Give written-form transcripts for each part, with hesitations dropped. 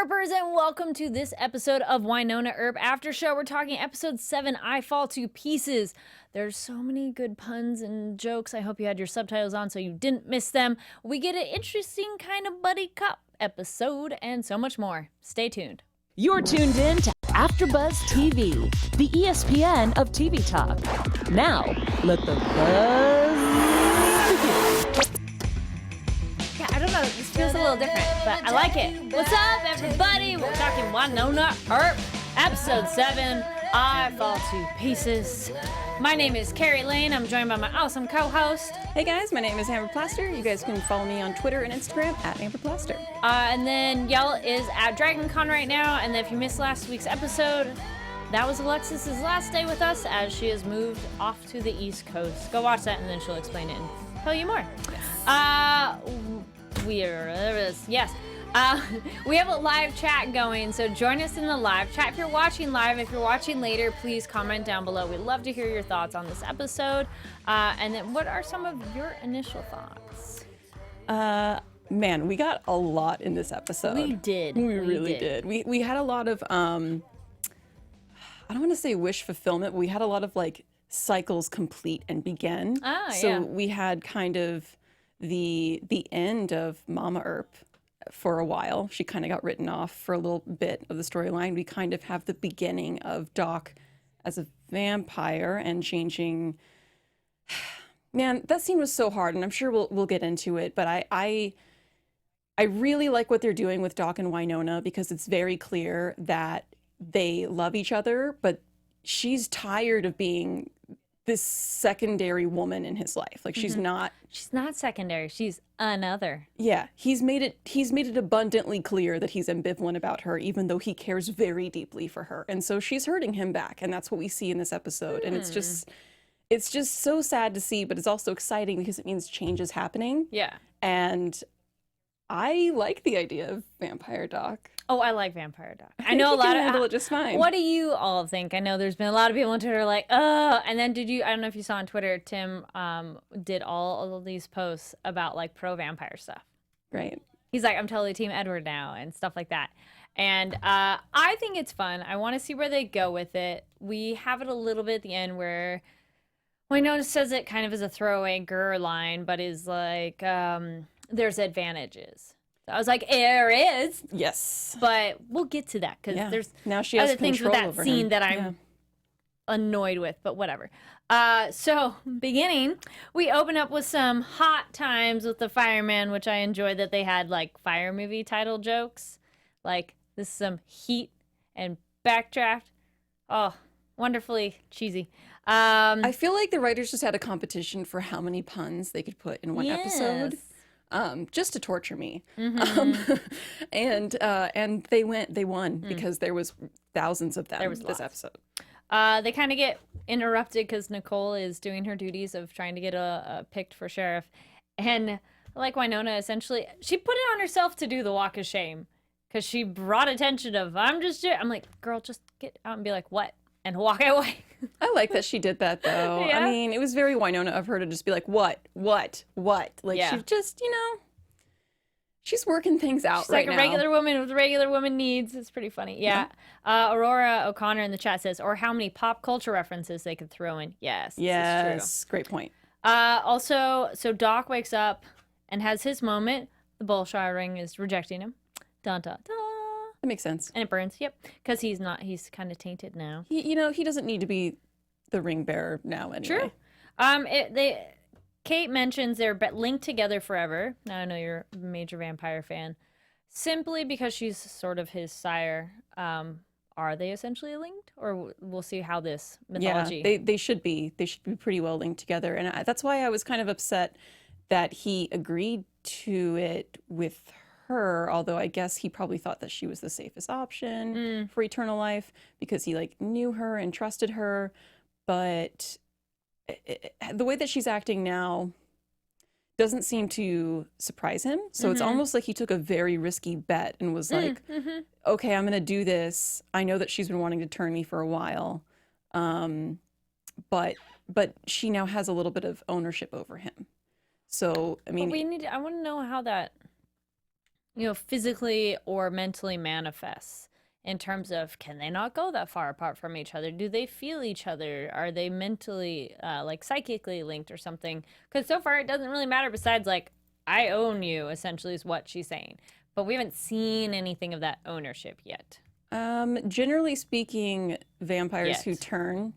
Earpers, and welcome to this episode of Wynonna Earp After Show. We're talking episode 7, I Fall to Pieces. There's so many good puns and jokes. I hope you had your subtitles on so you didn't miss them. We get an interesting kind of buddy cop episode and so much more. Stay tuned. You're tuned in to AfterBuzz TV, the ESPN of TV talk. Now, let the buzz begin. Yeah, I don't know. This feels a little different, but I like it. What's up, everybody? We're talking Wynonna Earp, episode 7, I Fall to Pieces. My name is Kari Lane. I'm joined by my awesome co-host. Hey guys, my name is Amber Plaster. You guys can follow me on Twitter and Instagram at Amber Plaster. And then Yell is at DragonCon right now. And then if you missed last week's episode, that was Alexis's last day with us as she has moved off to the East Coast. Go watch that and then she'll explain it and tell you more. We have a live chat going, so join us in the live chat if you're watching live. If you're watching later, please comment down below. We'd love to hear your thoughts on this episode. And then what are some of your initial thoughts? Man, we got a lot in this episode. We did. We really did. We had a lot of, I don't want to say wish fulfillment, but we had a lot of like cycles complete and begin. So we had kind of the end of Mama Earp for a while. She kind of got written off for a little bit of the storyline. We kind of have the beginning of Doc as a vampire and changing. Man, that scene was so hard, and I'm sure we'll get into it, but I really like what they're doing with Doc and Wynonna because it's very clear that they love each other, but she's tired of being this secondary woman in his life. Like she's not secondary, she's another. Yeah, he's made it abundantly clear that he's ambivalent about her, even though he cares very deeply for her. And so she's hurting him back, and that's what we see in this episode. And it's just so sad to see, but it's also exciting because it means change is happening. Yeah. And I like the idea of Vampire Doc. Oh, I like Vampire Doc. I know a lot of handle it just fine. What do you all think? I know there's been a lot of people on Twitter like, and then I don't know if you saw on Twitter, Tim did all of these posts about like pro-vampire stuff. Right. He's like, I'm totally Team Edward now and stuff like that. And I think it's fun. I want to see where they go with it. We have it a little bit at the end where Wynonna says it kind of as a throwaway grr line, but is like, there's advantages. I was like, there is. Yes. But we'll get to that because there's now she has other things with that scene that I'm annoyed with, but whatever. So, beginning, we open up with some hot times with the fireman, which I enjoyed that they had like fire movie title jokes. Like, this is some heat and backdraft. Oh, wonderfully cheesy. I feel like the writers just had a competition for how many puns they could put in one episode. Just to torture me. And they won because there was thousands of them this episode. They kind of get interrupted because Nicole is doing her duties of trying to get a picked for sheriff. And like Wynonna, essentially, she put it on herself to do the walk of shame because she brought attention of, I'm like, girl, just get out and be like, what? And walk away. I like that she did that, though. Yeah. I mean, it was very Wynonna of her to just be like, what? Like, she just, she's working things out She's right like now. a regular woman with regular woman needs. It's pretty funny. Yeah. Aurora O'Connor in the chat says, or how many pop culture references they could throw in. Yes. This is true. Great point. Also, so Doc wakes up and has his moment. The bullshit ring is rejecting him. Dun, dun, dun. That makes sense. And it burns, yep. Because he's kind of tainted now. He doesn't need to be the ring bearer now anyway. True. Kate mentions they're linked together forever. Now I know you're a major vampire fan. Simply because she's sort of his sire. Are they essentially linked? Or we'll see how this mythology... Yeah, they should be. They should be pretty well linked together. And that's why I was kind of upset that he agreed to it with her, although I guess he probably thought that she was the safest option for eternal life because he like knew her and trusted her. But the way that she's acting now doesn't seem to surprise him. So it's almost like he took a very risky bet and was like, okay, I'm going to do this. I know that she's been wanting to turn me for a while. But she now has a little bit of ownership over him. So, I mean, I want to know how that physically or mentally manifests in terms of, can they not go that far apart from each other? Do they feel each other? Are they mentally, like psychically linked or something? Because so far it doesn't really matter besides like, I own you, essentially is what she's saying. But we haven't seen anything of that ownership yet. Generally speaking, vampires who turn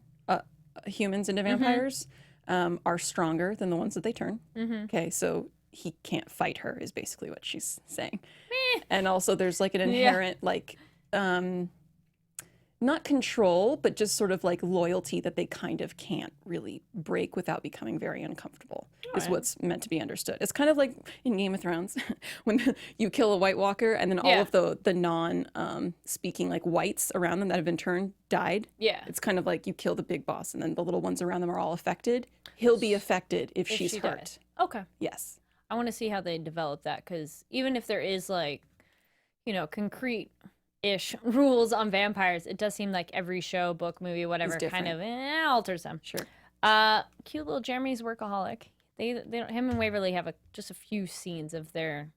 humans into vampires are stronger than the ones that they turn. Okay, so he can't fight her is basically what she's saying. And also there's like an inherent like not control, but just sort of like loyalty that they kind of can't really break without becoming very uncomfortable is what's meant to be understood. It's kind of like in Game of Thrones when you kill a White Walker and then all of the non speaking like whites around them that have been turned died. Yeah. It's kind of like you kill the big boss and then the little ones around them are all affected. He'll be affected if she's hurt. Dies. Okay. Yes. I want to see how they develop that, because even if there is like, concrete-ish rules on vampires, it does seem like every show, book, movie, whatever, kind of alters them. Sure. Cute little Jeremy's workaholic. They don't, him and Waverly have just a few scenes of their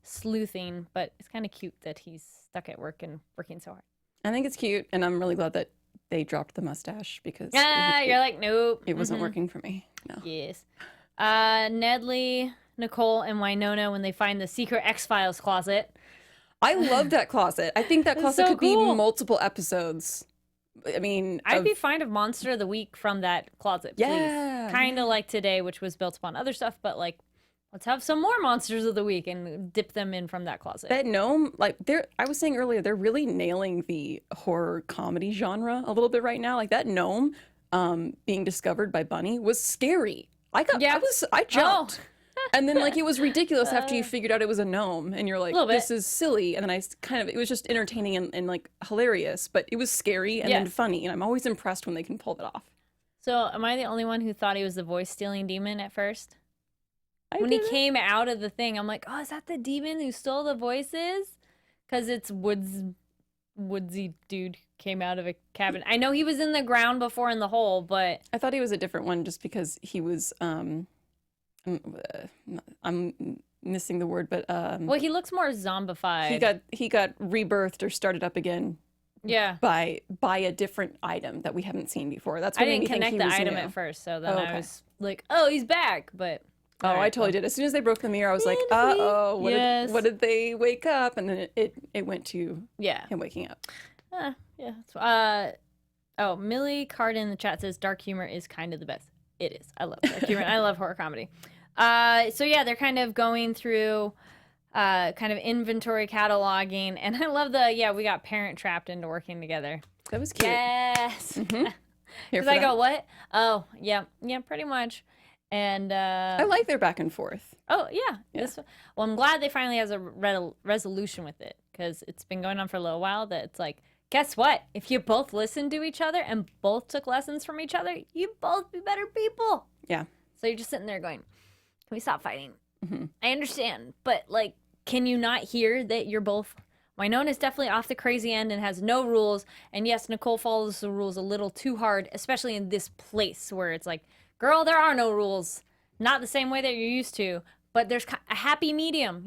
sleuthing, but it's kind of cute that he's stuck at work and working so hard. I think it's cute, and I'm really glad that they dropped the mustache because you're like, nope. It wasn't working for me. No. Yes. Nedley, Nicole, and Wynonna when they find the secret X-Files closet. I love that closet. I think that closet could be multiple episodes. I mean, I'd be fine of Monster of the Week from that closet, please. Yeah. Kind of like today, which was built upon other stuff, but like, let's have some more Monsters of the Week and dip them in from that closet. That gnome, like, I was saying earlier, they're really nailing the horror comedy genre a little bit right now. Like that gnome being discovered by Bunny was scary. I jumped. And then like it was ridiculous after you figured out it was a gnome and you're like, this is silly. And then it was just entertaining and like hilarious, but it was scary and then funny. And I'm always impressed when they can pull that off. So am I the only one who thought he was the voice stealing demon at first? When he came out of the thing, I'm like, oh, is that the demon who stole the voices? Because it's woodsy dude who came out of a cabin. I know he was in the ground before in the hole, but I thought he was a different one just because he was I'm missing the word, but well, he looks more zombified. He got rebirthed or started up again. Yeah. By a different item that we haven't seen before. That's what I made me didn't think connect he the was item new. at first, so then I was like, oh, he's back, but I totally did. As soon as they broke the mirror, I was like, what did they wake up? And then it went to him waking up. Millie Card in the chat says dark humor is kind of the best. It is. I love dark humor. I love horror comedy. So yeah, they're kind of going through kind of inventory cataloging, and I love we got parent trapped into working together. That was cute. Yes. Because I go, what? Oh, yeah, pretty much. And I like their back and forth. Oh yeah. Well, I'm glad they finally has a resolution with it, because it's been going on for a little while. That it's like, guess what? If you both listened to each other and both took lessons from each other, you'd both be better people. Yeah. So you're just sitting there going, can we stop fighting? I understand, but like, can you not hear that you're both... Wynonna's definitely off the crazy end and has no rules. And yes, Nicole follows the rules a little too hard, especially in this place where it's like, girl, there are no rules. Not the same way that you're used to, but there's a happy medium,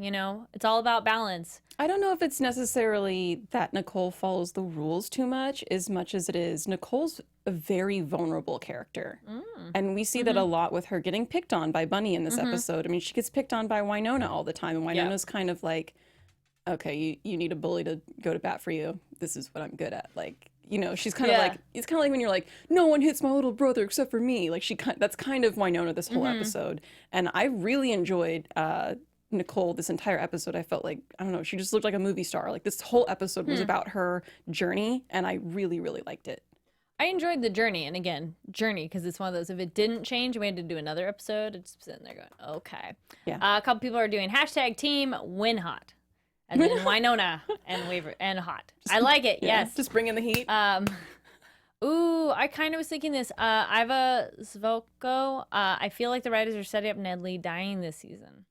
It's all about balance. I don't know if it's necessarily that Nicole follows the rules too much as it is Nicole's a very vulnerable character. And we see that a lot with her getting picked on by Bunny in this episode. I mean, she gets picked on by Wynonna all the time, and Wynonna's kind of like, okay, you need a bully to go to bat for you. This is what I'm good at. Like, she's kind of like, it's kind of like when you're like, no one hits my little brother except for me. Like that's kind of Wynonna this whole episode. And I really enjoyed Nicole this entire episode. I felt like, I don't know, she just looked like a movie star. Like this whole episode was about her journey, and I really, really liked it. I enjoyed the journey, and again, because it's one of those, if it didn't change, we had to do another episode, it's sitting there going, okay. Yeah. A couple people are doing #team win hot. And then Wynonna and hot. I like it, yes. Just bring in the heat. I kind of was thinking this. Iva Zvoko, I feel like the writers are setting up Nedley dying this season.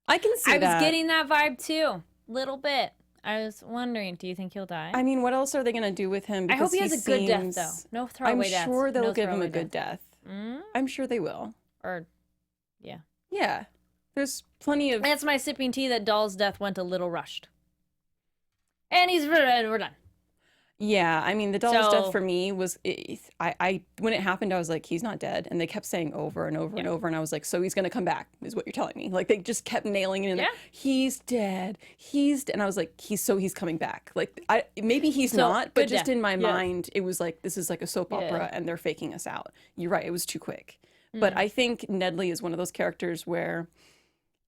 I can see that. I was getting that vibe too, little bit. I was wondering, do you think he'll die? I mean, what else are they going to do with him? Because I hope he has a good death, though. No throwaway deaths. I'm sure they'll give him a good death. I'm sure they will. Or, yeah. Yeah. There's plenty of... That's my sipping tea that Doll's death went a little rushed. And we're done. Yeah, I mean, the doll's death for me was, when it happened, I was like, he's not dead. And they kept saying over and over and over. And I was like, so he's going to come back, is what you're telling me. Like, they just kept nailing it in there. He's dead. And I was like, he's coming back. Like, maybe he's not, but just in my mind, it was like, this is like a soap opera and they're faking us out. You're right, it was too quick. But I think Nedley is one of those characters where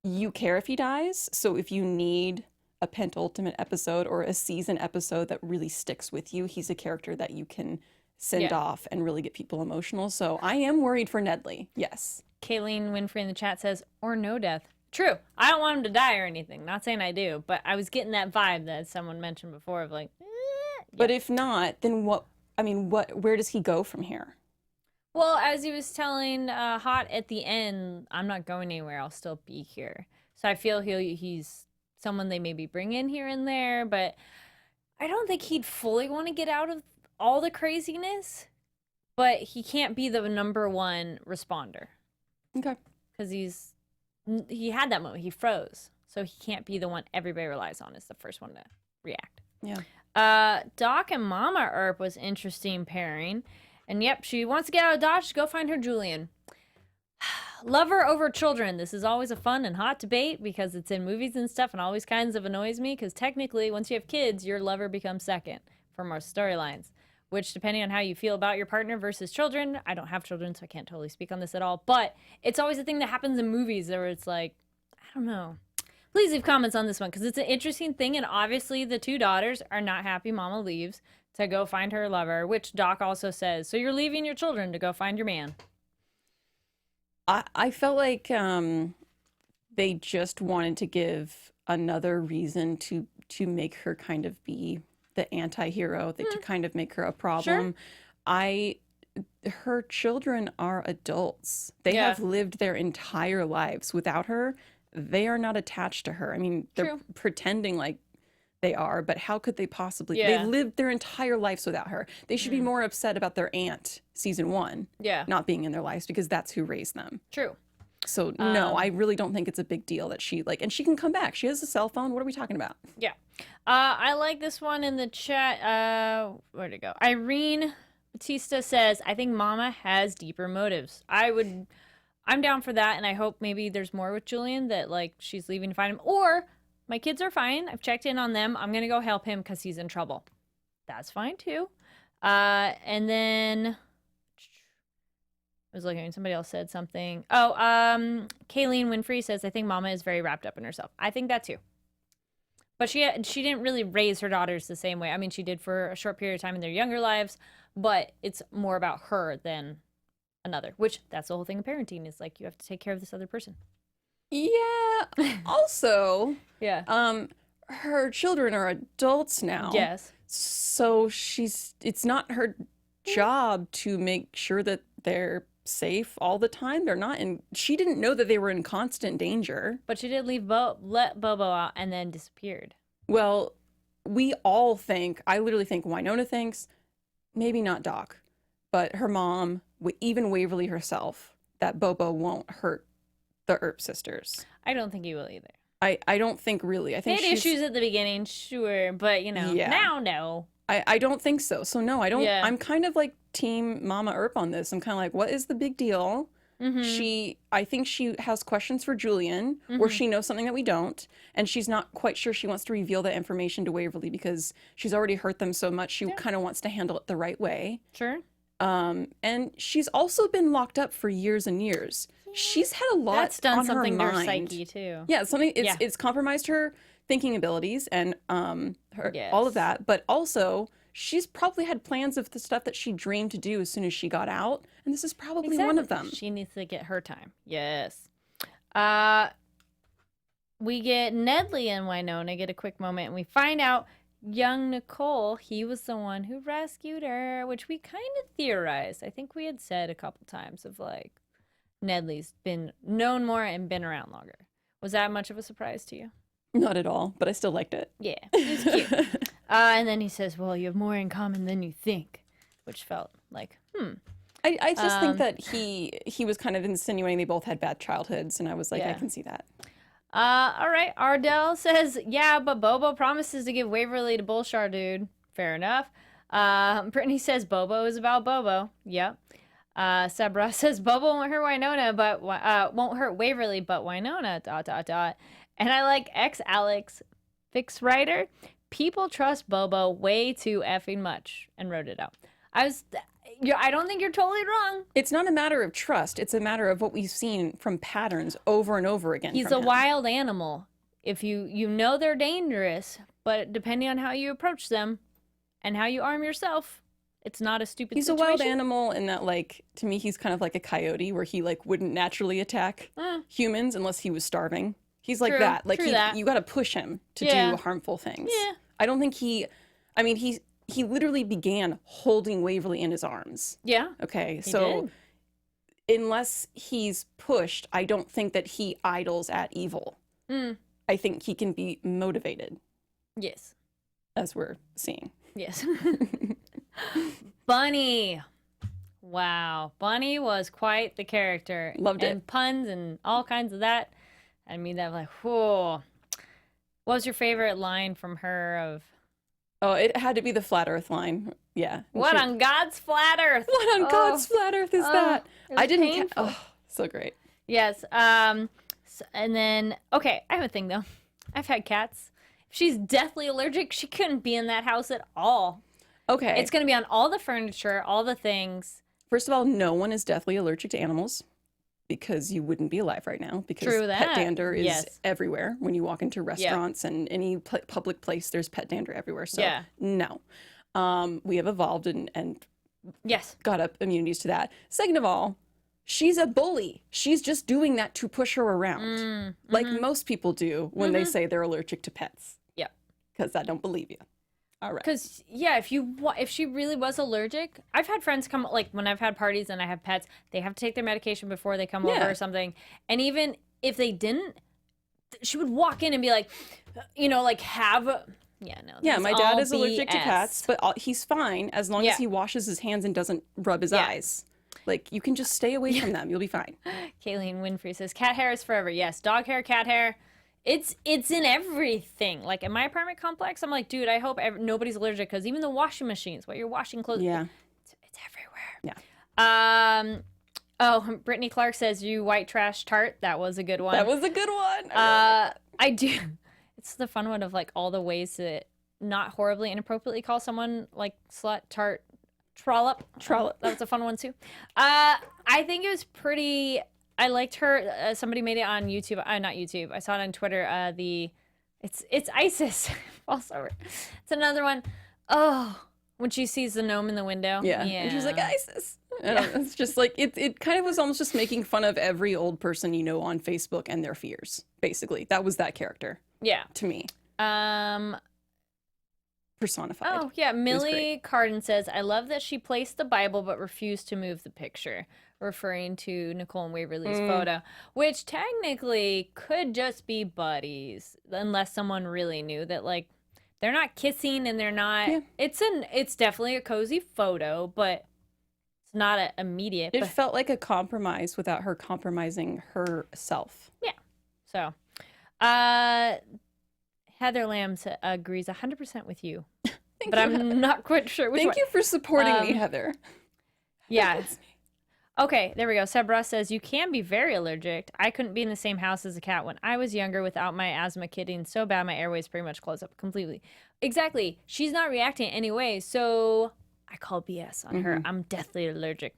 you care if he dies. So if you need a penultimate episode or a season episode that really sticks with you, he's a character that you can send off and really get people emotional. So I am worried for Nedley. Yes. Kayleen Winfrey in the chat says, or no death. True. I don't want him to die or anything. Not saying I do, but I was getting that vibe that someone mentioned before of like, But if not, then where does he go from here? Well, as he was telling Hot at the end, I'm not going anywhere. I'll still be here. So I feel he's someone they maybe bring in here and there, but I don't think he'd fully want to get out of all the craziness, but he can't be the #1 responder. Okay. Because he had that moment. He froze. So he can't be the one everybody relies on as the first one to react. Yeah. Doc and Mama Earp was interesting pairing. And yep, she wants to get out of Dodge to go find her Julian. Lover over children. This is always a fun and hot debate because it's in movies and stuff and always kinds of annoys me because technically once you have kids, your lover becomes second for most storylines, which depending on how you feel about your partner versus children, I don't have children, so I can't totally speak on this at all, but it's always a thing that happens in movies where it's like, I don't know. Please leave comments on this one because it's an interesting thing, and obviously the two daughters are not happy Mama leaves to go find her lover, which Doc also says, so you're leaving your children to go find your man. I felt like they just wanted to give another reason to make her kind of be the anti-hero, to kind of make her a problem. Sure. Her children are adults. They have lived their entire lives without her. They are not attached to her. I mean, they're pretending like they are, but how could they possibly? They lived their entire lives without her. They should be more upset about their aunt, season 1, not being in their lives because that's who raised them. True. So no, I really don't think it's a big deal that she and she can come back. She has a cell phone. What are we talking about? Yeah. I like this one in the chat. Where'd it go? Irene Batista says, I think Mama has deeper motives. I'm down for that, and I hope maybe there's more with Julian that like she's leaving to find him, or my kids are fine. I've checked in on them. I'm going to go help him because he's in trouble. That's fine, too. And then I was looking, somebody else said something. Oh, Kayleen Winfrey says, I think Mama is very wrapped up in herself. I think that, too. But she didn't really raise her daughters the same way. I mean, she did for a short period of time in their younger lives, but it's more about her than another, which that's the whole thing of parenting is like you have to take care of this other person. Yeah. Also, her children are adults now. Yes. So it's not her job to make sure that they're safe all the time. They're not she didn't know that they were in constant danger. But she did let Bobo out and then disappeared. Well, we all think, I literally think Wynonna thinks, maybe not Doc, but her mom, even Waverly herself, that Bobo won't hurt the Earp sisters. I don't think he will either. I don't think really. I think they had issues at the beginning, sure, but now no. I don't think so. So no, I don't. Yeah. I'm kind of like team Mama Earp on this. I'm kind of like, what is the big deal? Mm-hmm. I think she has questions for Julian, or she knows something that we don't, and she's not quite sure she wants to reveal that information to Waverly because she's already hurt them so much. She kind of wants to handle it the right way. Sure. And she's also been locked up for years and years. She's had a lot That's done on something her to her mind. psyche too. Yeah, it's compromised her thinking abilities and all of that. But also, she's probably had plans of the stuff that she dreamed to do as soon as she got out, and this is probably one of them. She needs to get her time. Yes. We get Nedley and Wynonna get a quick moment, and we find out young Nicole, he was the one who rescued her, which we kind of theorized. I think we had said a couple times of like, Nedley's been known more and been around longer. Was that much of a surprise to you? Not at all, but I still liked it. Yeah, it was cute. And then he says, well, you have more in common than you think, which felt like, I just think that he was kind of insinuating they both had bad childhoods, and I was like, I can see that. All right. Ardell says, yeah, but Bobo promises to give Waverly to Bullshar, dude. Fair enough. Brittany says Bobo is about Bobo. Yep. Sabra says Bobo won't hurt Wynonna, but won't hurt Waverly, but Wynonna. And I like Alex Fix Writer. People trust Bobo way too effing much, and wrote it out. I don't think you're totally wrong. It's not a matter of trust. It's a matter of what we've seen from patterns over and over again. He's a wild animal. If you know they're dangerous, but depending on how you approach them and how you arm yourself, it's not a stupid He's situation. a wild animal in that, like, to me, he's kind of like a coyote where he, like, wouldn't naturally attack humans unless he was starving. He's like that. Like, you got to push him to do harmful things. Yeah. I don't think he literally began holding Waverly in his arms. Yeah. Okay. So unless he's pushed, I don't think that he idles at evil. I think he can be motivated. Yes. As we're seeing. Yes. Bunny. Wow. Bunny was quite the character. Loved it. And puns and all kinds of that. I mean, that like, whoa. What was your favorite line from her of... Oh, it had to be the flat earth line. Yeah. What on God's flat earth? What on God's flat earth is that? I didn't... so great. Yes. And then... Okay, I have a thing, though. I've had cats. If she's deathly allergic, she couldn't be in that house at all. Okay. It's going to be on all the furniture, all the things. First of all, no one is deathly allergic to animals because you wouldn't be alive right now because pet dander is everywhere. When you walk into restaurants and any public place, there's pet dander everywhere. So no. We have evolved and got up immunities to that. Second of all, she's a bully. She's just doing that to push her around like most people do when they say they're allergic to pets. Yeah. Because I don't believe you. All right. Because, if she really was allergic, I've had friends come, like, when I've had parties and I have pets, they have to take their medication before they come over or something. And even if they didn't, she would walk in and be like, have... Yeah, my dad is allergic to cats, but he's fine as long as he washes his hands and doesn't rub his eyes. Like, you can just stay away from them. You'll be fine. Kayleen Winfrey says, cat hair is forever. Yes, dog hair, cat hair. It's in everything. Like, in my apartment complex, I'm like, dude, I hope nobody's allergic because even the washing machines, what you're washing clothes, it's everywhere. Yeah. Oh, Brittany Clark says, you white trash tart. That was a good one. That was a good one. I do. It's the fun one of, like, all the ways to not horribly inappropriately call someone, like, slut, tart, trollop. That was a fun one, too. I think it was pretty... I liked her. Somebody made it on YouTube. Not YouTube. I saw it on Twitter. It's Isis. Falls over. It's another one. Oh, when she sees the gnome in the window. Yeah. And she's like, Isis. It's just like, it kind of was almost just making fun of every old person you know on Facebook and their fears, basically. That was that character. Yeah. To me. Personified. Oh, yeah. Millie Carden says, I love that she placed the Bible but refused to move the picture, referring to Nicole and Waverly's photo, which technically could just be buddies, unless someone really knew that, like, they're not kissing and they're not... Yeah. It's definitely a cozy photo, but it's not an immediate... It felt like a compromise without her compromising herself. Yeah. So, Heather Lamb agrees 100% with you. But I'm not quite sure which Thank you for supporting me, Heather. Yeah. Okay, there we go. Sebra says, you can be very allergic. I couldn't be in the same house as a cat when I was younger without my asthma getting so bad my airways pretty much close up completely. Exactly. She's not reacting anyway, so I call BS on her. I'm deathly allergic.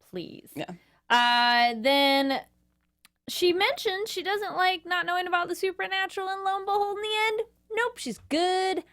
Please. Yeah. Then she mentioned she doesn't like not knowing about the supernatural, and lo and behold, in the end, nope, she's good.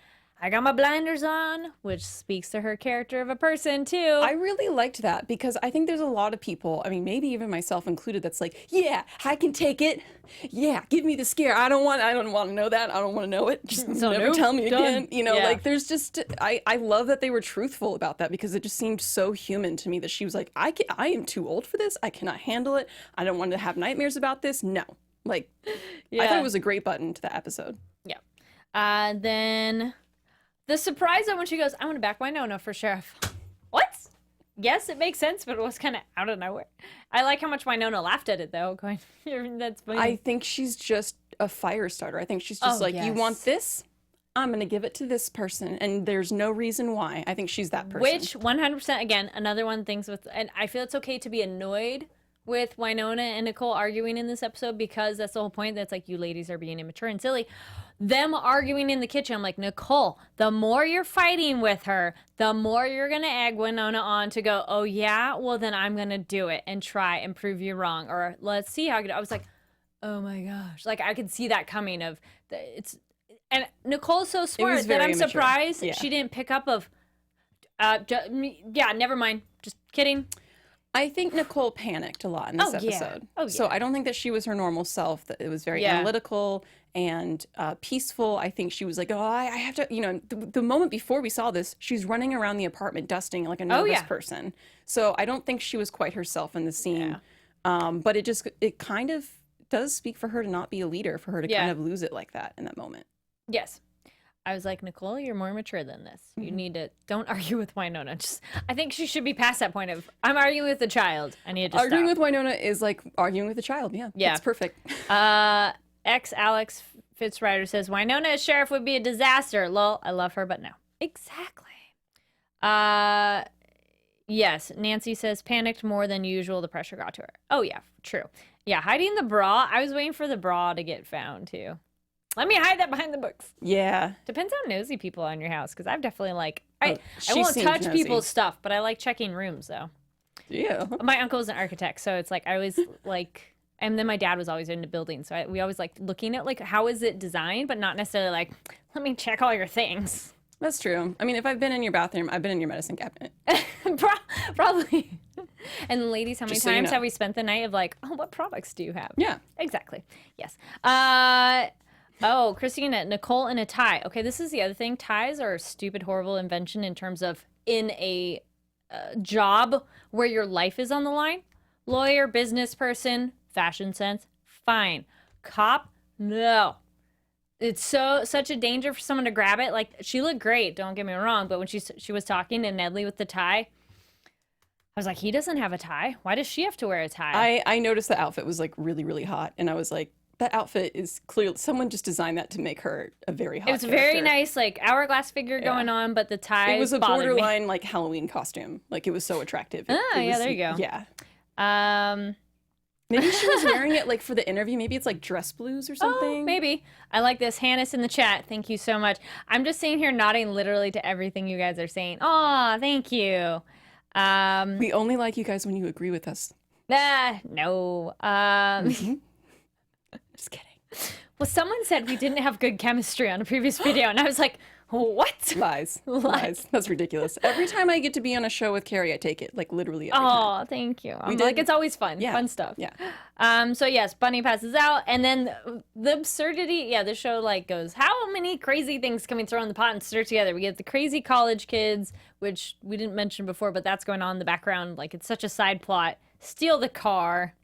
I got my blinders on, which speaks to her character of a person, too. I really liked that because I think there's a lot of people, I mean, maybe even myself included, that's like, yeah, I can take it. Yeah, give me the scare. I don't want to know that. I don't want to know it. Just never tell me again. You know, like there's just, I love that they were truthful about that because it just seemed so human to me that she was like, I am too old for this. I cannot handle it. I don't want to have nightmares about this. No. Like, I thought it was a great button to the episode. Yeah. Then... the surprise though when she goes, I want to back Wynonna for sheriff. What? yes, it makes sense, but it was kind of out of nowhere. I like how much Wynonna laughed at it, though. Going, that's funny. I think she's just a fire starter. I think she's just you want this? I'm going to give it to this person, and there's no reason why. I think she's that person. Which, 100%, again, another one things with, and I feel it's okay to be annoyed with Wynonna and Nicole arguing in this episode, because that's the whole point. That's like, you ladies are being immature and silly. Them arguing in the kitchen, I'm like, Nicole, the more you're fighting with her, the more you're going to egg Wynonna on to go, oh yeah, well then I'm going to do it and try and prove you wrong. Or let's see how I was like, oh my gosh. Like, I could see that coming of, and Nicole's so smart that I'm immature. Surprised she didn't pick up of, yeah, never mind. Just kidding. I think Nicole panicked a lot in this episode. Oh, yeah. So I don't think that she was her normal self. That it was very analytical and peaceful. I think she was like, oh, I have to, you know, the moment before we saw this, she's running around the apartment dusting like a nervous person. So I don't think she was quite herself in the scene. But it kind of does speak for her to not be a leader, for her to kind of lose it like that in that moment. Yes. I was like, Nicole, you're more mature than this. You need to, don't argue with Wynonna. I think she should be past that point of, I'm arguing with a child. I need to Arguing with Wynonna is like arguing with a child. Yeah. It's perfect. Alex Fitzrider says, Wynonna as sheriff would be a disaster. Lol, I love her, but no. Exactly. Yes, Nancy says, panicked more than usual. The pressure got to her. Oh, yeah, true. Yeah, hiding the bra. I was waiting for the bra to get found, too. Let me hide that behind the books. Yeah. Depends how nosy people are in your house, because I've definitely like, I won't touch people's stuff, but I like checking rooms, though. Yeah. My uncle's an architect, so it's like, I always like, and then my dad was always into buildings, so we always like looking at like, how is it designed, but not necessarily like, let me check all your things. That's true. I mean, if I've been in your bathroom, I've been in your medicine cabinet. Probably. And ladies, how many times have we spent the night of like, oh, what products do you have? Yeah. Exactly. Yes. Oh, Christina, Nicole in a tie. Okay, this is the other thing. Ties are a stupid, horrible invention in terms of in a job where your life is on the line. Lawyer, business person, fashion sense, fine. Cop, no. It's such a danger for someone to grab it. Like, she looked great, don't get me wrong, but when she was talking to Nedley with the tie, I was like, he doesn't have a tie. Why does she have to wear a tie? I noticed the outfit was like really, really hot, and I was like, that outfit is clearly, someone just designed that to make her a very hot character. Very nice, like, hourglass figure going on, but the tie It was a borderline, like, Halloween costume. Like, it was so attractive. There you go. Yeah. Maybe she was wearing it, like, for the interview. Maybe it's, like, dress blues or something. Oh, maybe. I like this. Hannah's in the chat. Thank you so much. I'm just sitting here nodding literally to everything you guys are saying. Aw, thank you. We only like you guys when you agree with us. No. Just kidding. Well, someone said we didn't have good chemistry on a previous video, and I was like, what? Lies. That's ridiculous. Every time I get to be on a show with Kari, I take it. Like, literally every time. Oh, thank you. Like, it's always fun. Yeah. Fun stuff. Yeah. So, yes, Bunny passes out, and then the absurdity, the show, like, goes, how many crazy things can we throw in the pot and stir together? We get the crazy college kids, which we didn't mention before, but that's going on in the background. Like, it's such a side plot. Steal the car.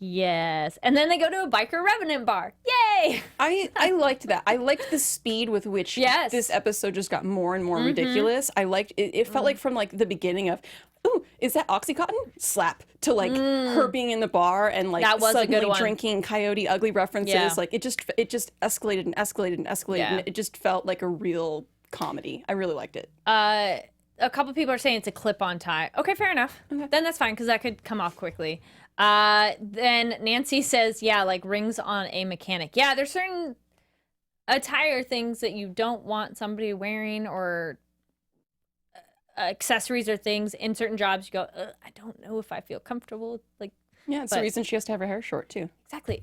Yes. And then they go to a biker revenant bar. Yay! I liked that. I liked the speed with which this episode just got more and more ridiculous. I liked it. It felt like from like the beginning of, ooh, is that Oxycontin? Slap. To like her being in the bar and like suddenly drinking Coyote Ugly references. Yeah. Like it just escalated and escalated and escalated. Yeah. And it just felt like a real comedy. I really liked it. A couple people are saying it's a clip-on tie. Okay, fair enough. Okay. Then that's fine because that could come off quickly. Then Nancy says, like rings on a mechanic. Yeah, there's certain attire things that you don't want somebody wearing or accessories or things in certain jobs. You go, I don't know if I feel comfortable. Like, yeah, it's the reason she has to have her hair short too. Exactly.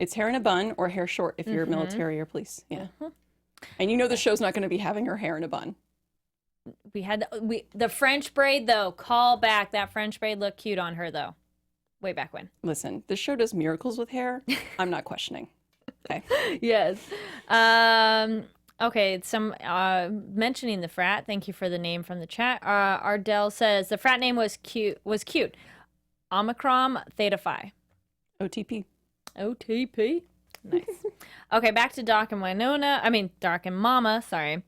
It's hair in a bun or hair short if you're military or police. Yeah. And you know the show's not going to be having her hair in a bun. We had the French braid though. Call back. That French braid looked cute on her though. Way back when. Listen, this show does miracles with hair. I'm not questioning. Okay. Yes. Okay. Some mentioning the frat. Thank you for the name from the chat. Ardell says the frat name was cute. Omicron Theta Phi. OTP. Nice. Okay, back to Doc and Wynonna. I mean, Doc and Mama. Sorry.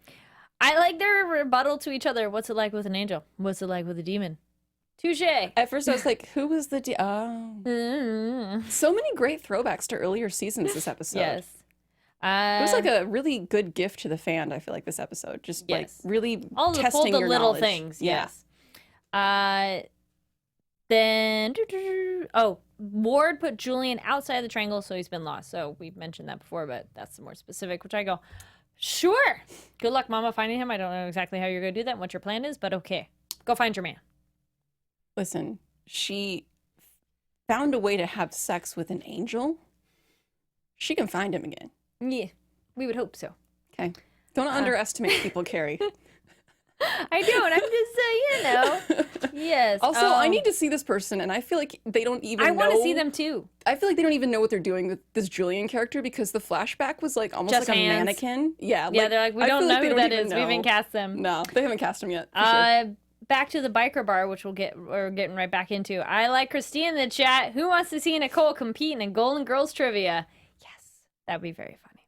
I like their rebuttal to each other. What's it like with an angel? What's it like with a demon? Touche. At first I was like, who was the So many great throwbacks to earlier seasons this episode. Yes. It was like a really good gift to the fan, I feel like, this episode. Just like really all testing the your little knowledge. things. Yeah. Yes. Then Ward put Julian outside the triangle, so he's been lost. So we mentioned that before, but that's the more specific, which I go, sure. Good luck, Mama, finding him. I don't know exactly how you're going to do that and what your plan is, but okay. Go find your man. Listen, she found a way to have sex with an angel. She can find him again. Yeah, we would hope so. Okay. Don't underestimate people, Kari. I don't. I'm just yes. Also, I need to see this person, and I feel like they don't even know. I want to see them too. I feel like they don't even know what they're doing with this Julian character, because the flashback was like almost just like hands. a mannequin. Yeah. Yeah, they're like, we don't know who that is. We haven't cast them. No, they haven't cast him yet. For sure. Back to the biker bar, which we're getting right back into. I like Christine in the chat. Who wants to see Nicole compete in Golden Girls trivia? Yes, that'd be very funny.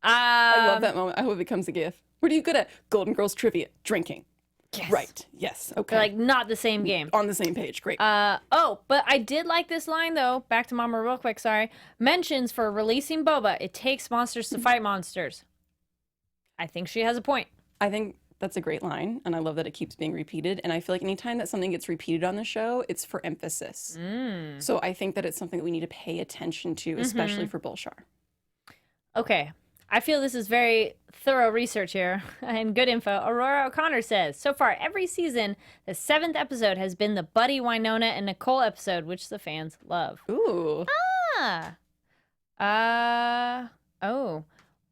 I love that moment. I hope it becomes a gif. What are you good at? Golden Girls trivia. Drinking. Yes. Right. Yes. Okay. They're like not the same game. On the same page. Great. But I did like this line though. Back to Mama real quick. Sorry. Mentions for releasing Boba. It takes monsters to fight monsters. I think she has a point. I think that's a great line, and I love that it keeps being repeated. And I feel like anytime that something gets repeated on the show, it's for emphasis. So I think that it's something that we need to pay attention to, especially for Bulshar. Okay. I feel this is very thorough research here and good info. Aurora O'Connor says, so far every season, the 7th episode has been the Buddy, Wynonna, and Nicole episode, which the fans love. Ooh.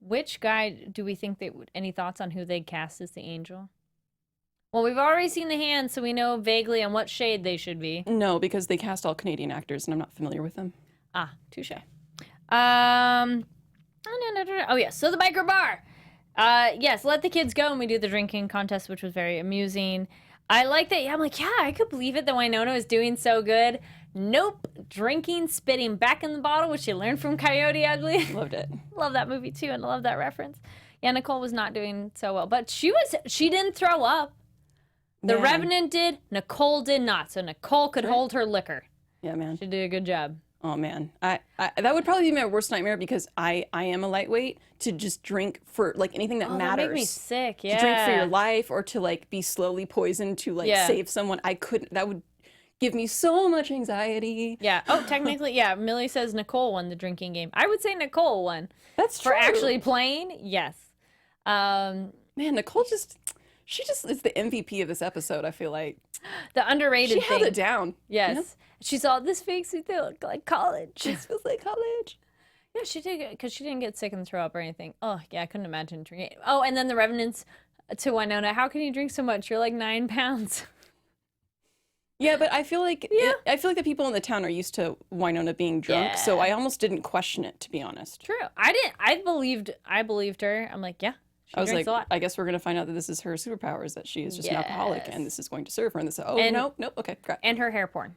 Which guy do we think any thoughts on who they'd cast as the angel? Well, we've already seen the hands, so we know vaguely on what shade they should be. No, because they cast all Canadian actors, and I'm not familiar with them. Ah, touche. Oh, yeah. So the biker bar. Yes, let the kids go, and we do the drinking contest, which was very amusing. I like that. I'm like, yeah, I could believe it that Wynonna is doing so good. Nope. Drinking, spitting back in the bottle, which she learned from Coyote Ugly. Loved it. Love that movie, too, and I love that reference. Yeah, Nicole was not doing so well, but she didn't throw up. The Revenant did. Nicole did not, so Nicole could hold her liquor. Yeah, man. She did a good job. Oh man, I that would probably be my worst nightmare, because I am a lightweight. To just drink for like anything that matters. That made me sick. Yeah. To drink for your life, or to like be slowly poisoned to like save someone. I couldn't. That would give me so much anxiety. Yeah. Oh, technically, yeah. Millie says Nicole won the drinking game. I would say Nicole won. That's true. For actually playing, yes. Man, Nicole she just is the MVP of this episode, I feel like. The underrated thing. She held it down. Yes. You know? She's all, this makes me feel like college. This feels like college. Yeah, she did, because she didn't get sick and throw up or anything. Oh, yeah, I couldn't imagine drinking. Oh, and then the Revenants to Wynonna. How can you drink so much? You're like 9 pounds. Yeah, but I feel like I feel like the people in the town are used to Wynonna being drunk, so I almost didn't question it, to be honest. True. I believed her. I'm like, yeah. I was like, I guess we're going to find out that this is her superpower, is that she is just an alcoholic, and this is going to serve her. And this, nope, okay, crap. And her hair porn.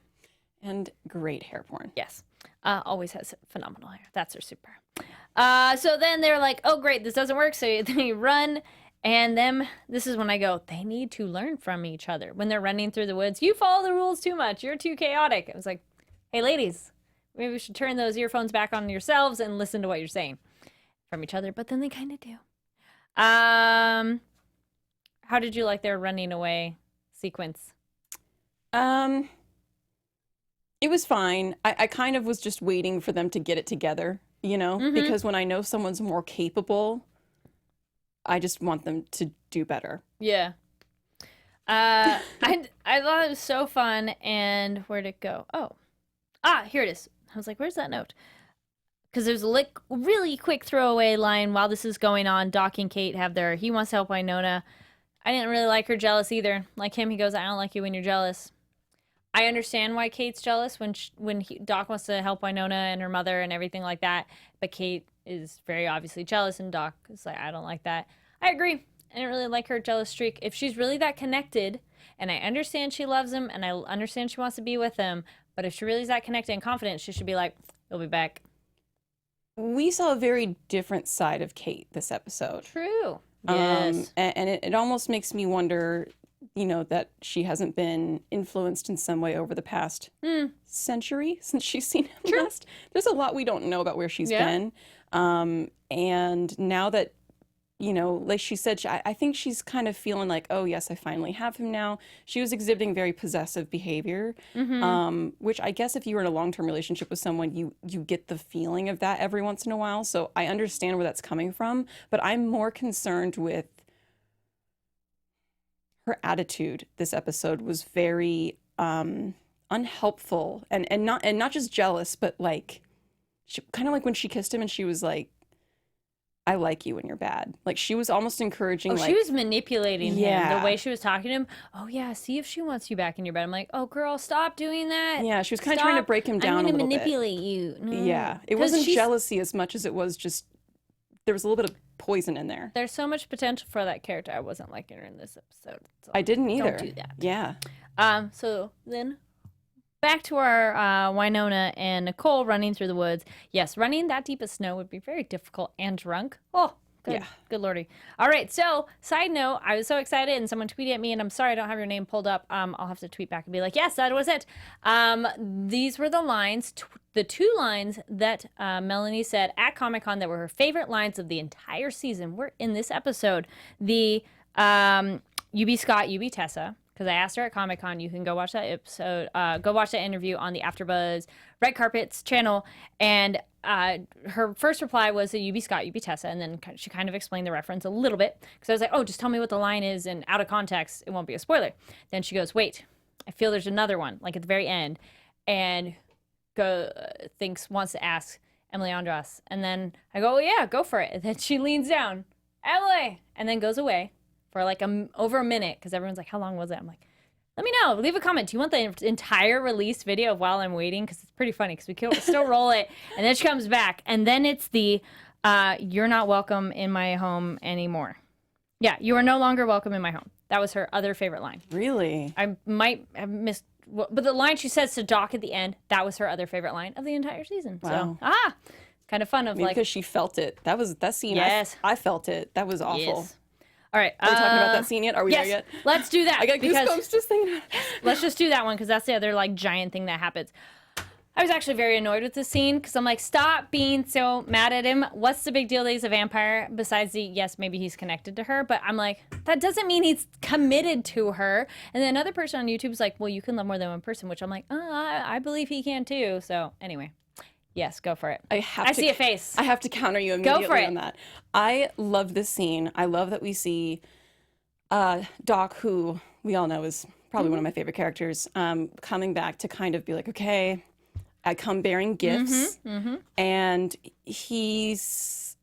And great hair porn. Yes. Always has phenomenal hair. That's her superpower. So then they're like, oh, great, this doesn't work. So they run, and then this is when I go, they need to learn from each other. When they're running through the woods, you follow the rules too much. You're too chaotic. It was like, hey, ladies, maybe we should turn those earphones back on yourselves and listen to what you're saying from each other. But then they kind of do. How did you like their running away sequence? It was fine. I kind of was just waiting for them to get it together, you know, because when I know someone's more capable, I just want them to do better. Yeah. I thought it was so fun. And where'd it go? Oh, here it is. I was like, where's that note? Because there's a really quick throwaway line while this is going on. Doc and Kate have he wants to help Wynonna. I didn't really like her jealous either. Like him, he goes, I don't like you when you're jealous. I understand why Kate's jealous when Doc wants to help Wynonna and her mother and everything like that. But Kate is very obviously jealous, and Doc is like, I don't like that. I agree. I didn't really like her jealous streak. If she's really that connected, and I understand she loves him, and I understand she wants to be with him, but if she really is that connected and confident, she should be like, you'll be back. We saw a very different side of Kate this episode. True. Yes. And it almost makes me wonder, you know, that she hasn't been influenced in some way over the past century since she's seen him last. There's a lot we don't know about where she's been. And now that, you know, like she said, I think she's kind of feeling like, oh, yes, I finally have him now. She was exhibiting very possessive behavior, which I guess if you were in a long-term relationship with someone, you get the feeling of that every once in a while. So I understand where that's coming from, but I'm more concerned with her attitude. This episode was very unhelpful and not just jealous, but like, kind of like when she kissed him and she was like, I like you when you're bad. Like, she was almost encouraging. She was manipulating him. The way she was talking to him. Oh, yeah, see if she wants you back in your bed. I'm like, oh, girl, stop doing that. Yeah, she was kind of trying to break him down a little bit. I'm going to manipulate you. No. Yeah, it wasn't jealousy as much as it was just, there was a little bit of poison in there. There's so much potential for that character. I wasn't liking her in this episode. So I didn't either. Don't do that. Yeah. So then back to our Wynonna and Nicole running through the woods. Yes, running that deep of snow would be very difficult and drunk. Oh, good. Yeah. Good lordy. All right, so side note, I was so excited and someone tweeted at me, and I'm sorry I don't have your name pulled up. I'll have to tweet back and be like, yes, that was it. These were the lines, the 2 lines that Melanie said at Comic-Con that were her favorite lines of the entire season were in this episode. The you be Scott, you be Tessa. Because I asked her at Comic-Con, you can go watch that episode, go watch that interview on the AfterBuzz Red Carpets channel. And her first reply was, you be Scott, you be Tessa. And then she kind of explained the reference a little bit. Because I was like, oh, just tell me what the line is. And out of context, it won't be a spoiler. Then she goes, wait, I feel there's another one, like at the very end. And wants to ask Emily Andras. And then I go, oh, yeah, go for it. And then she leans down, Emily, and then goes away for like over a minute, because everyone's like, how long was it? I'm like, let me know. Leave a comment. Do you want the entire release video of While I'm Waiting? Because it's pretty funny, because we can still roll it. And then she comes back. And then it's the, you're not welcome in my home anymore. Yeah, you are no longer welcome in my home. That was her other favorite line. Really? I might have missed, but the line she says to Doc at the end, that was her other favorite line of the entire season. Wow. So, kind of fun of like. Because she felt it. That scene, yes. I felt it. That was awful. Yes. All right. Are we talking about that scene yet? Are we there yet? Let's do that. I got goosebumps just thinking about it. Let's just do that one, because that's the other like giant thing that happens. I was actually very annoyed with this scene, because I'm like, stop being so mad at him. What's the big deal that he's a vampire besides yes, maybe he's connected to her, but I'm like, that doesn't mean he's committed to her. And then another person on YouTube is like, well, you can love more than one person, which I'm like, I believe he can too. So anyway. Yes, go for it. I see a face. I have to counter you immediately on that. I love this scene. I love that we see Doc, who we all know is probably one of my favorite characters, coming back to kind of be like, okay, I come bearing gifts, and he's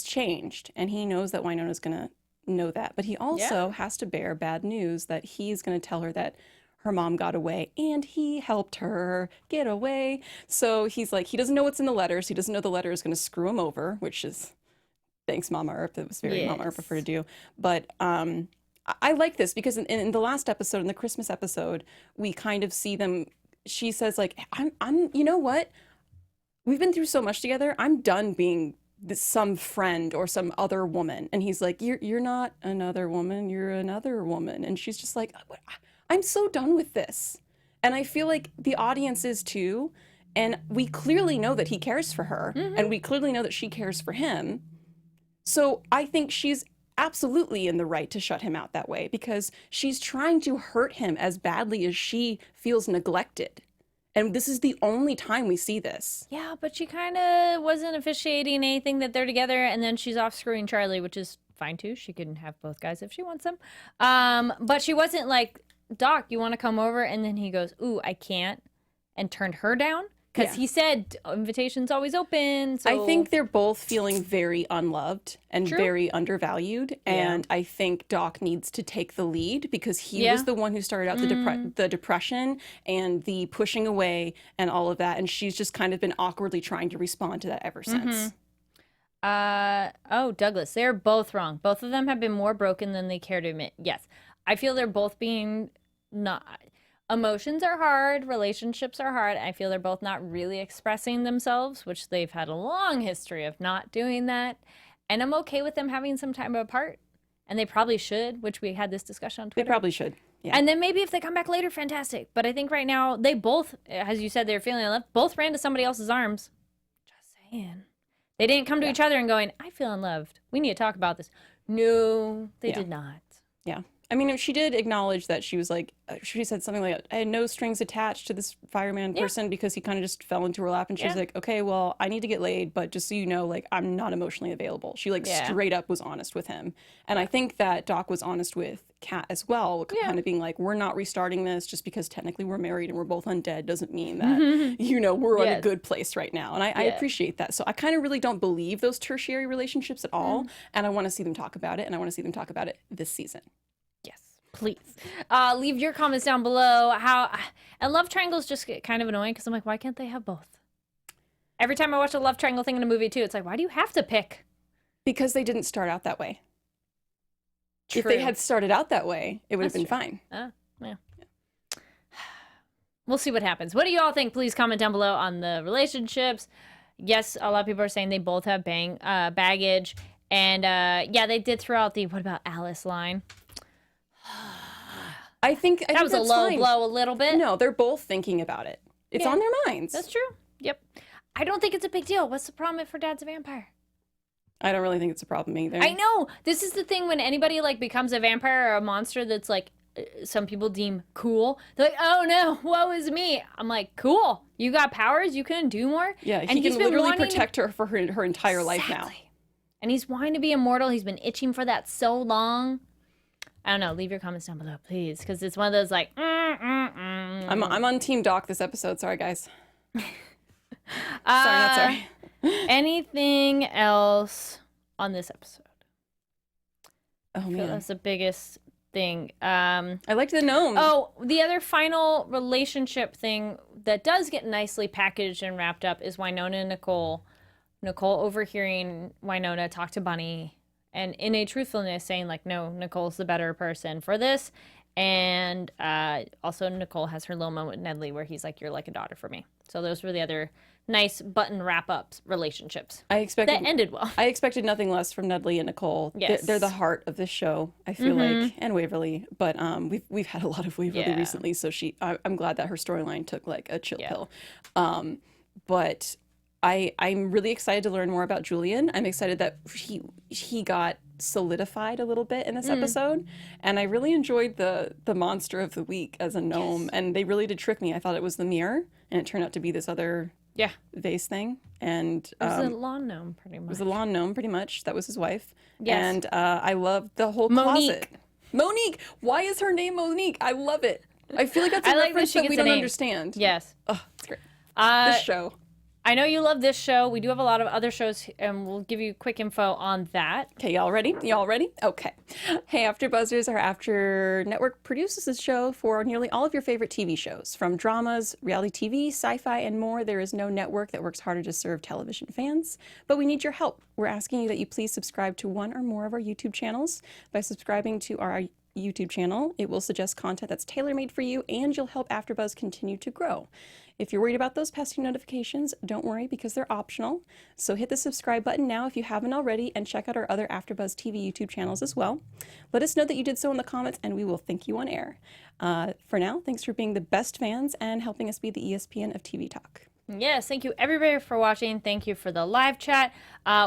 changed, and he knows that Wynonna's gonna know that, but he also has to bear bad news that he's gonna tell her that her mom got away and he helped her get away. So he's like, he doesn't know what's in the letters. He doesn't know the letter is going to screw him over, which is, thanks Mama Earp. That was very Mama Earp of her to do. But I like this because in the last episode, in the Christmas episode, we kind of see them, she says like, I'm you know what? We've been through so much together. I'm done being some friend or some other woman. And he's like, you're not another woman. You're another woman. And she's just like, I'm so done with this. And I feel like the audience is too. And we clearly know that he cares for her. And we clearly know that she cares for him. So I think she's absolutely in the right to shut him out that way, because she's trying to hurt him as badly as she feels neglected. And this is the only time we see this. Yeah, but she kind of wasn't officiating anything that they're together. And then she's off screwing Charlie, which is fine too. She can have both guys if she wants them. But she wasn't like, Doc, you want to come over? And then he goes, ooh, I can't, and turned her down, because he said invitation's always open. So I think they're both feeling very unloved and very undervalued. And I think Doc needs to take the lead, because he was the one who started out the depression and the pushing away and all of that. And she's just kind of been awkwardly trying to respond to that ever since. Douglas, they're both wrong. Both of them have been more broken than they care to admit. Yes. I feel they're both being emotions are hard, relationships are hard. I feel they're both not really expressing themselves, which they've had a long history of not doing that. And I'm okay with them having some time apart. and they probably should, which we had this discussion on Twitter. They probably should. Yeah. And then maybe if they come back later, fantastic. But I think right now they both, as you said, they're feeling unloved, both ran to somebody else's arms. Just saying. They didn't come to each other and going, I feel unloved. We need to talk about this. No, they did not. Yeah. I mean, she did acknowledge that she was like, she said something like, I had no strings attached to this fireman person because he kind of just fell into her lap. And she was like, okay, well, I need to get laid, but just so you know, like, I'm not emotionally available. She like straight up was honest with him. And I think that Doc was honest with Kat as well, kind of being like, we're not restarting this just because technically we're married and we're both undead doesn't mean that, you know, we're in a good place right now. And I appreciate that. So I kind of really don't believe those tertiary relationships at all. And I want to see them talk about it. And I want to see them talk about it this season. Please leave your comments down below. And love triangles just get kind of annoying because I'm like, why can't they have both? Every time I watch a love triangle thing in a movie too, it's like, why do you have to pick? Because they didn't start out that way. True. If they had started out that way, it would have been fine. Yeah. We'll see what happens. What do you all think? Please comment down below on the relationships. Yes, a lot of people are saying they both have baggage. And yeah, they did throw out the what about Alice line. I think that was a low blow a little bit. No, they're both thinking about it. It's on their minds. That's true. Yep. I don't think it's a big deal. What's the problem if her dad's a vampire? I don't really think it's a problem either. I know. This is the thing when anybody like becomes a vampire or a monster that's like some people deem cool. They're like, oh no, woe is me. I'm like, cool. You got powers. You can do more. Yeah, he can literally protect her for her entire life now. And he's wanting to be immortal. He's been itching for that so long. I don't know. Leave your comments down below, please, because it's one of those like. I'm on Team Doc this episode. Sorry, guys. Not sorry. Anything else on this episode? Oh man, that's the biggest thing. I liked the gnome. Oh, the other final relationship thing that does get nicely packaged and wrapped up is Wynonna and Nicole. Nicole overhearing Wynonna talk to Bunny. And in a truthfulness, saying like, no, Nicole's the better person for this. And also Nicole has her little moment with Nedley where he's like, you're like a daughter for me. So those were the other nice button wrap-ups relationships. That ended well. I expected nothing less from Nedley and Nicole. Yes. They're the heart of this show, I feel like, and Waverly. But we've had a lot of Waverly recently, so I'm glad that her storyline took like a chill pill. But I'm really excited to learn more about Julian. I'm excited that he got solidified a little bit in this episode, and I really enjoyed the monster of the week as a gnome. And they really did trick me. I thought it was the mirror, and it turned out to be this other vase thing. And it was a lawn gnome, pretty much. It was a lawn gnome, pretty much. That was his wife. Yes. And I loved the whole closet. Monique. Why is her name Monique? I love it. I feel like that's a reference that we don't understand. Yes. Oh, it's great. This show. I know you love this show. We do have a lot of other shows, and we'll give you quick info on that. Okay, y'all ready? Y'all ready? Okay. Hey, AfterBuzzers, our After Network produces this show for nearly all of your favorite TV shows. From dramas, reality TV, sci-fi, and more, there is no network that works harder to serve television fans. But we need your help. We're asking you that you please subscribe to one or more of our YouTube channels. By subscribing to our YouTube channel, it will suggest content that's tailor-made for you, and you'll help AfterBuzz continue to grow. If you're worried about those pesky notifications, don't worry because they're optional. So hit the subscribe button now if you haven't already, and check out our other AfterBuzz TV YouTube channels as well. Let us know that you did so in the comments, and we will thank you on air. For now, thanks for being the best fans and helping us be the ESPN of TV Talk. Yes, thank you everybody for watching. Thank you for the live chat.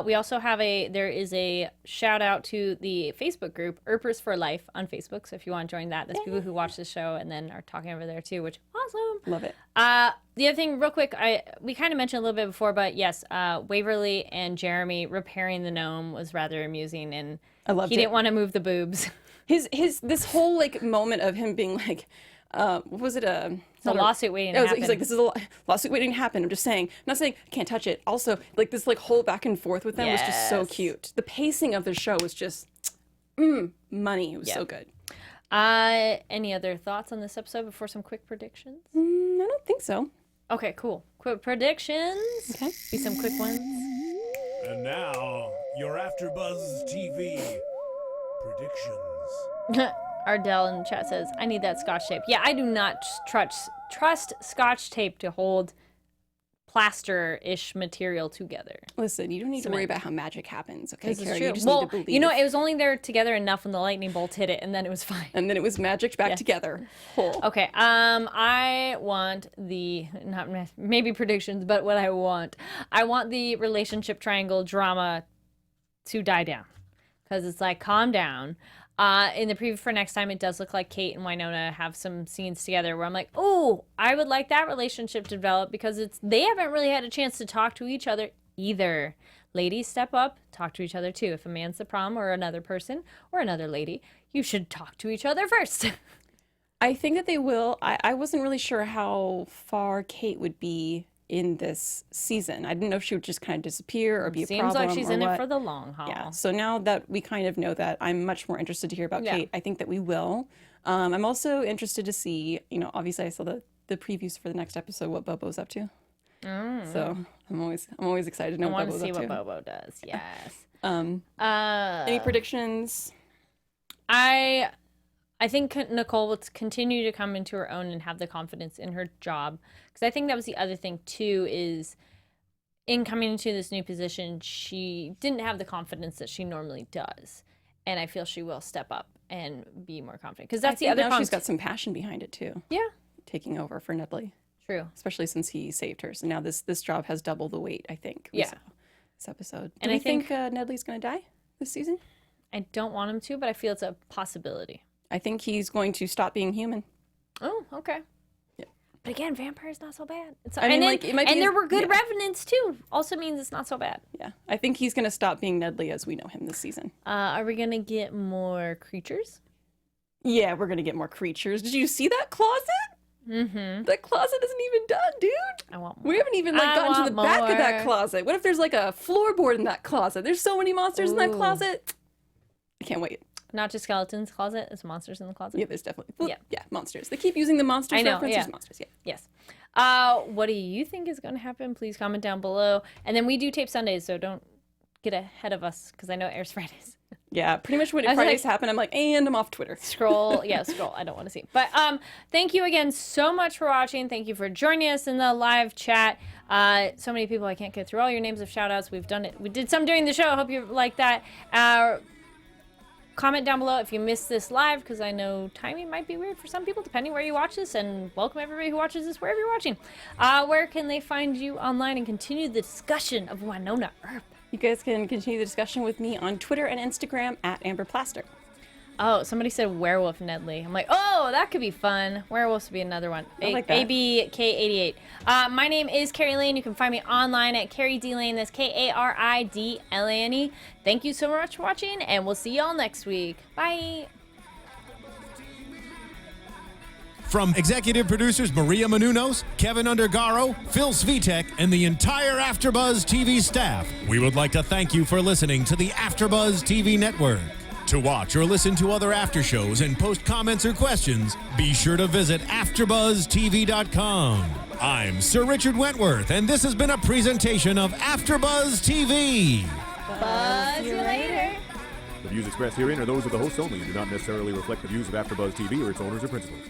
We also have there is a shout out to the Facebook group, Earpers for Life on Facebook. So if you want to join that, there's people who watch the show and then are talking over there too, which awesome. Love it. The other thing real quick, we kind of mentioned a little bit before, but yes, Waverly and Jeremy repairing the gnome was rather amusing, and I loved he didn't want to move the boobs. This whole like moment of him being like, what was it? It's a lawsuit waiting to happen. He's like, this is a lawsuit waiting to happen. I'm just saying. I'm not saying I can't touch it. Also, like this like whole back and forth with them was just so cute. The pacing of the show was just money. It was so good. Any other thoughts on this episode before some quick predictions? I don't think so. Okay, cool. Quick predictions. Okay. Be some quick ones. And now, your AfterBuzz TV predictions. Ardell in the chat says, I need that Scotch tape. Yeah, I do not trust Scotch tape to hold plaster-ish material together. Listen, you don't need to worry about how magic happens, okay, This is Kari? true. You just Well, need to believe. you know, it was only there together enough when the lightning bolt hit it, and then it was fine. And then it was magic back together. Whole. Okay, I want not maybe predictions, but what I want the relationship triangle drama to die down. Because it's like, calm down. In the preview for next time, it does look like Kate and Wynonna have some scenes together where I'm like, oh, I would like that relationship to develop because they haven't really had a chance to talk to each other either. Ladies, step up, talk to each other too. If a man's the prom or another person or another lady, you should talk to each other first. I think that they will. I wasn't really sure how far Kate would be in this season. I didn't know if she would just kind of disappear or be a problem. Seems like she's in what. it for the long haul. Yeah. So now that we kind of know that, I'm much more interested to hear about Kate. I think that we will. I'm also interested to see, you know, obviously I saw the previews for the next episode, what Bobo's up to. So I'm always excited to know what Bobo's up to. I want to see what Bobo does. Yes. Any predictions? I think Nicole will continue to come into her own and have the confidence in her job. Because I think that was the other thing, too, is in coming into this new position, she didn't have the confidence that she normally does. And I feel she will step up and be more confident. Because that's the other problem. She's got some passion behind it, too. Yeah. Taking over for Nedley. True. Especially since he saved her. So now this job has double the weight, I think. Yeah. This episode. And I think Nedley's going to die this season? I don't want him to, but I feel it's a possibility. I think he's going to stop being human. Oh, okay. Yeah. But again, vampire's not so bad. There were good revenants too. Also means it's not so bad. Yeah. I think he's going to stop being Nedley as we know him this season. Are we going to get more creatures? Yeah, we're going to get more creatures. Did you see that closet? Mm-hmm. That closet isn't even done, dude. I want more. We haven't even gotten to the back of that closet. What if there's like a floorboard in that closet? There's so many monsters in that closet. I can't wait. Not just skeletons closet, it's monsters in the closet. Yeah, there's definitely monsters. They keep using the monsters references. Monsters, Yes. What do you think is going to happen? Please comment down below. And then we do tape Sundays, so don't get ahead of us because I know it airs Fridays. Yeah, pretty much when Fridays happen, I'm like, and I'm off Twitter. Scroll. I don't want to see. But thank you again so much for watching. Thank you for joining us in the live chat. So many people, I can't get through all your names of shout outs. We've done it. We did some during the show. I hope you like that. Comment down below if you missed this live, because I know timing might be weird for some people, depending where you watch this, and welcome everybody who watches this wherever you're watching. Where can they find you online and continue the discussion of Wynonna Earp? You guys can continue the discussion with me on Twitter and Instagram at AmberPlaster. Oh, somebody said werewolf Nedley. I'm like, oh, that could be fun. Werewolves would be another one. I like that. ABK88. My name is Kari Lane. You can find me online at Kari D Lane. That's KARIDLANE. Thank you so much for watching, and we'll see y'all next week. Bye. From executive producers Maria Menounos, Kevin Undergaro, Phil Svitek, and the entire AfterBuzz TV staff, we would like to thank you for listening to the AfterBuzz TV network. To watch or listen to other after shows and post comments or questions, be sure to visit AfterBuzzTV.com. I'm Sir Richard Wentworth, and this has been a presentation of AfterBuzz TV. Buzz you later. The views expressed herein are those of the hosts only and do not necessarily reflect the views of AfterBuzz TV or its owners or principals.